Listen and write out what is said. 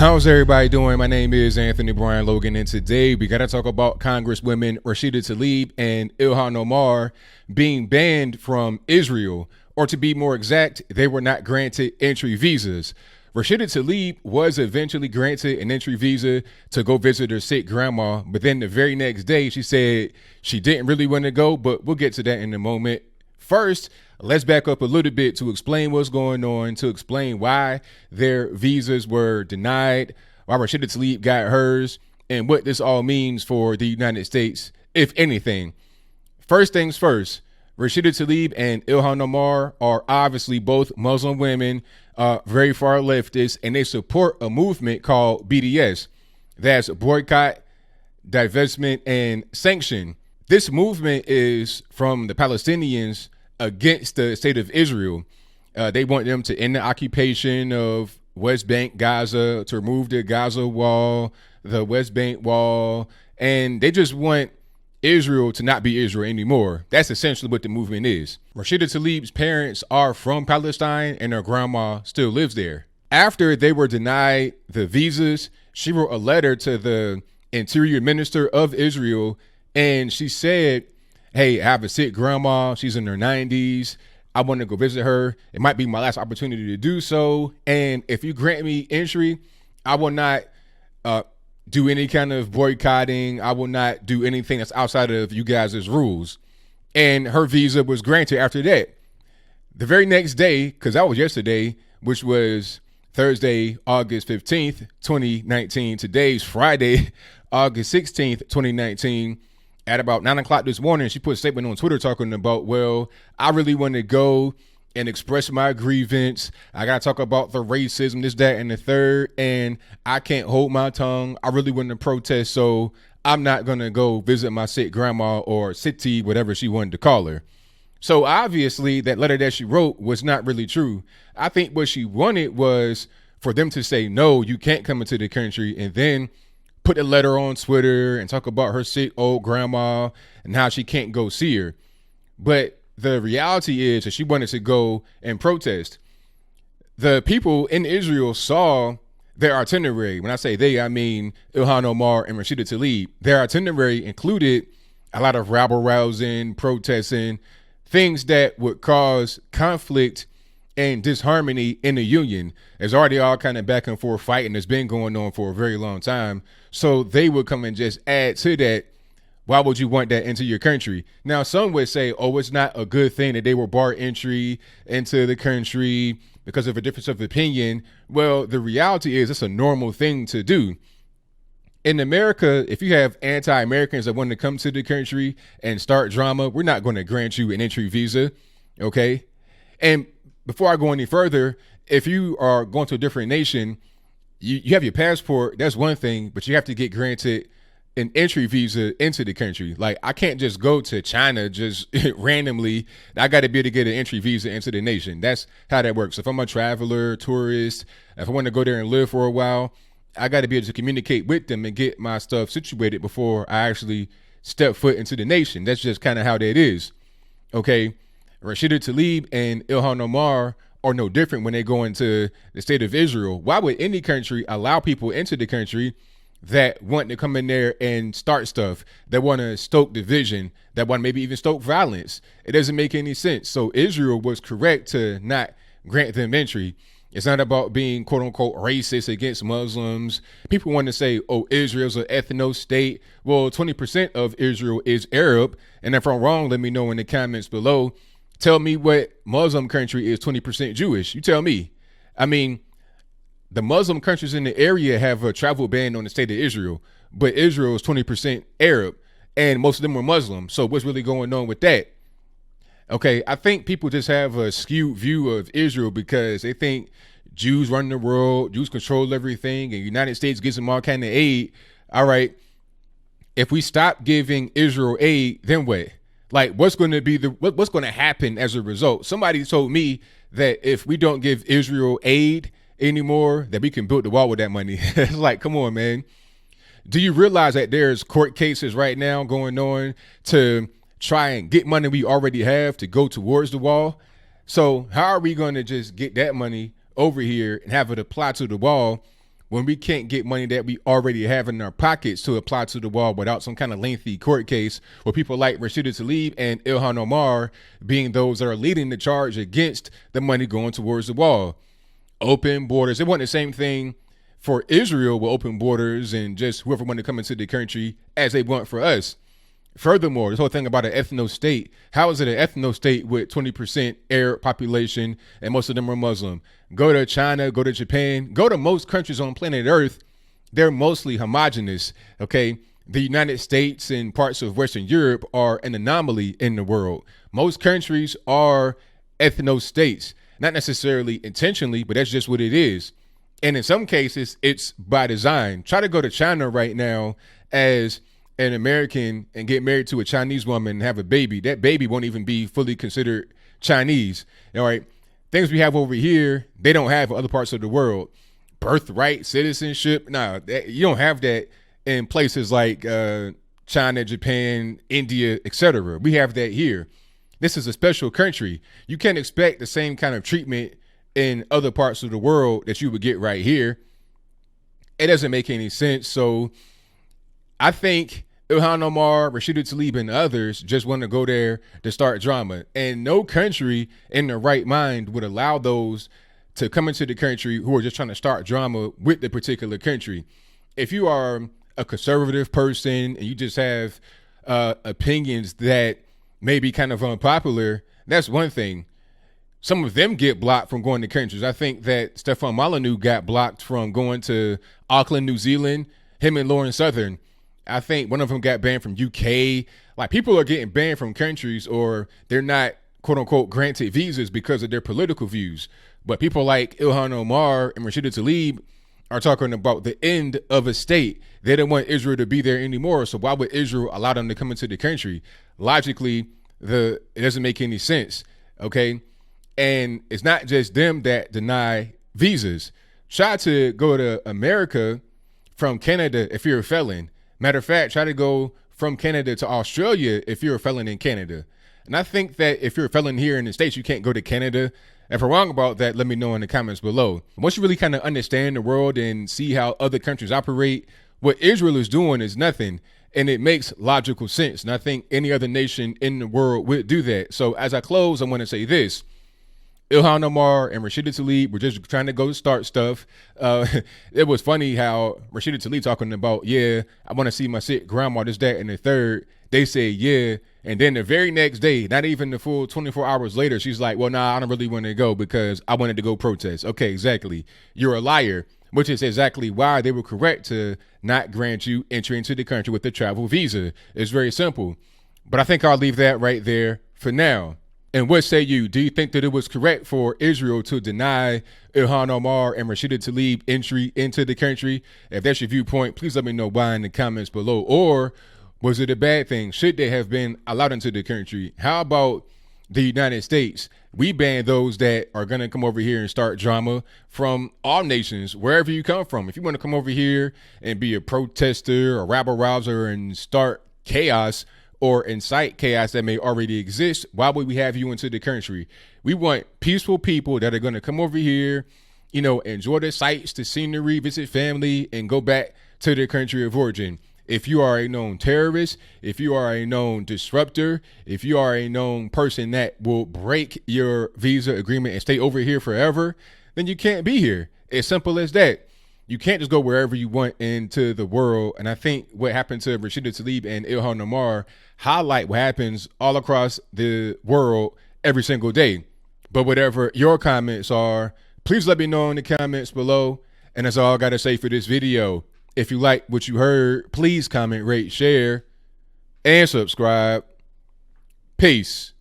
How's everybody doing? My name is Anthony Brian Logan, and today we got to talk about Congresswomen Rashida Tlaib and Ilhan Omar being banned from Israel, or to be more exact, they were not granted entry visas. Rashida Tlaib was eventually granted an entry visa to go visit her sick grandma, but then the very next day she said she didn't really want to go, but we'll get to that in a moment. First, let's back up a little bit to explain what's going on, to explain why their visas were denied, why Rashida Tlaib got hers, and what this all means for the United States, if anything. First things first, Rashida Tlaib and Ilhan Omar are obviously both Muslim women, very far leftists, and they support a movement called BDS. That's boycott, divestment, and sanction. This movement is from the Palestinians against the state of Israel. They want them to end the occupation of West Bank, Gaza, to remove the Gaza wall, the West Bank wall, and they just want Israel to not be Israel anymore. That's essentially what the movement is. Rashida Tlaib's parents are from Palestine, and her grandma still lives there. After they were denied the visas, she wrote a letter to the Interior Minister of Israel, and she said, hey, I have a sick grandma. She's in her 90s. I want to go visit her. It might be my last opportunity to do so. And if you grant me entry, I will not do any kind of boycotting. I will not do anything that's outside of you guys' rules. And her visa was granted after that. The very next day, because that was yesterday, which was Thursday, August 15th, 2019. Today's Friday, August 16th, 2019. At about 9 o'clock this morning, she put a statement on Twitter talking about, well, I really want to go and express my grievance. I got to talk about the racism, this, that, and the third, and I can't hold my tongue. I really want to protest, so I'm not going to go visit my sick grandma, or city, whatever she wanted to call her. So obviously that letter that she wrote was not really true. I think what she wanted was for them to say, no, you can't come into the country, and then put a letter on Twitter and talk about her sick old grandma and how she can't go see her. But the reality is that she wanted to go and protest. The people in Israel saw their itinerary. When I say they, I mean Ilhan Omar and Rashida Tlaib. Their itinerary included a lot of rabble-rousing, protesting, things that would cause conflict and disharmony in the union. There's already all kind of back and forth fighting that's been going on for a very long time. So they would come and just add to that. Why would you want that into your country? Now, some would say, oh, it's not a good thing that they were barred entry into the country because of a difference of opinion. Well, the reality is it's a normal thing to do. In America, if you have anti-Americans that want to come to the country and start drama, we're not going to grant you an entry visa, okay? And before I go any further, if you are going to a different nation, you have your passport, that's one thing, but you have to get granted an entry visa into the country. Like, I can't just go to China just randomly. I got to be able to get an entry visa into the nation. That's how that works. If I'm a traveler, tourist, if I want to go there and live for a while, I got to be able to communicate with them and get my stuff situated before I actually step foot into the nation. That's just kind of how that is. Okay. Rashida Tlaib and Ilhan Omar are no different when they go into the state of Israel. Why would any country allow people into the country that want to come in there and start stuff, that want to stoke division, that want to maybe even stoke violence? It doesn't make any sense. So Israel was correct to not grant them entry. It's not about being, quote unquote, racist against Muslims. People want to say, oh, Israel's an ethno state. Well, 20% of Israel is Arab. And if I'm wrong, let me know in the comments below. Tell me what Muslim country is 20% Jewish. You tell me. I mean, the Muslim countries in the area have a travel ban on the state of Israel, but Israel is 20% Arab, and most of them were Muslim. So what's really going on with that? Okay, I think people just have a skewed view of Israel because they think Jews run the world, Jews control everything, and the United States gives them all kind of aid. All right, if we stop giving Israel aid, then what? Like, what's going to be what's going to happen as a result? Somebody told me that if we don't give Israel aid anymore, that we can build the wall with that money. It's like, come on, man. Do you realize that there's court cases right now going on to try and get money we already have to go towards the wall? So how are we going to just get that money over here and have it apply to the wall when we can't get money that we already have in our pockets to apply to the wall without some kind of lengthy court case, with people like Rashida Tlaib and Ilhan Omar being those that are leading the charge against the money going towards the wall. Open borders. It wasn't the same thing for Israel with open borders and just whoever wanted to come into the country as they want for us. Furthermore, this whole thing about an ethno state, how is it an ethno state with 20% Arab population and most of them are Muslim? Go to China, go to Japan, go to most countries on planet Earth. They're mostly homogenous, okay? The United States and parts of Western Europe are an anomaly in the world. Most countries are ethno states, not necessarily intentionally, but that's just what it is. And in some cases, it's by design. Try to go to China right now as an American and get married to a Chinese woman and have a baby. That baby won't even be fully considered Chinese. All right. Things we have over here, they don't have in other parts of the world. Birthright, citizenship. Nah, you don't have that in places like China, Japan, India, etc. We have that here. This is a special country. You can't expect the same kind of treatment in other parts of the world that you would get right here. It doesn't make any sense. So I think Ilhan Omar, Rashida Tlaib, and others just want to go there to start drama. And no country in their right mind would allow those to come into the country who are just trying to start drama with the particular country. If you are a conservative person and you just have opinions that may be kind of unpopular, that's one thing. Some of them get blocked from going to countries. I think that Stefan Molyneux got blocked from going to Auckland, New Zealand, him and Lauren Southern. I think one of them got banned from UK. Like, people are getting banned from countries, or they're not, quote unquote, granted visas because of their political views. But people like Ilhan Omar and Rashida Tlaib are talking about the end of a state. They don't want Israel to be there anymore. So why would Israel allow them to come into the country? Logically, it doesn't make any sense. Okay. And it's not just them that deny visas. Try to go to America from Canada if you're a felon. Matter of fact, try to go from Canada to Australia if you're a felon in Canada. And I think that if you're a felon here in the States, you can't go to Canada. If I'm wrong about that, let me know in the comments below. Once you really kind of understand the world and see how other countries operate, what Israel is doing is nothing. And it makes logical sense. And I think any other nation in the world would do that. So as I close, I want to say this. Ilhan Omar and Rashida Tlaib were just trying to go start stuff. It was funny how Rashida Tlaib talking about, yeah, I want to see my sick grandma, this, that, and the third. They say, yeah. And then the very next day, not even the full 24 hours later, she's like, well, nah, I don't really want to go because I wanted to go protest. Okay, exactly. You're a liar, which is exactly why they were correct to not grant you entry into the country with a travel visa. It's very simple. But I think I'll leave that right there for now. And what say you? Do you think that it was correct for Israel to deny Ilhan Omar and Rashida Tlaib entry into the country? If that's your viewpoint, please let me know why in the comments below. Or was it a bad thing? Should they have been allowed into the country? How about the United States? We ban those that are going to come over here and start drama from all nations, wherever you come from. If you want to come over here and be a protester or rabble rouser and start chaos, or incite chaos that may already exist, why would we have you into the country? We want peaceful people that are going to come over here, you know, enjoy the sights, the scenery, visit family, and go back to their country of origin. If you are a known terrorist, if you are a known disruptor, if you are a known person that will break your visa agreement and stay over here forever, then you can't be here. As simple as that. You can't just go wherever you want into the world. And I think what happened to Rashida Tlaib and Ilhan Omar highlight what happens all across the world every single day. But whatever your comments are, please let me know in the comments below. And that's all I got to say for this video. If you like what you heard, please comment, rate, share, and subscribe. Peace.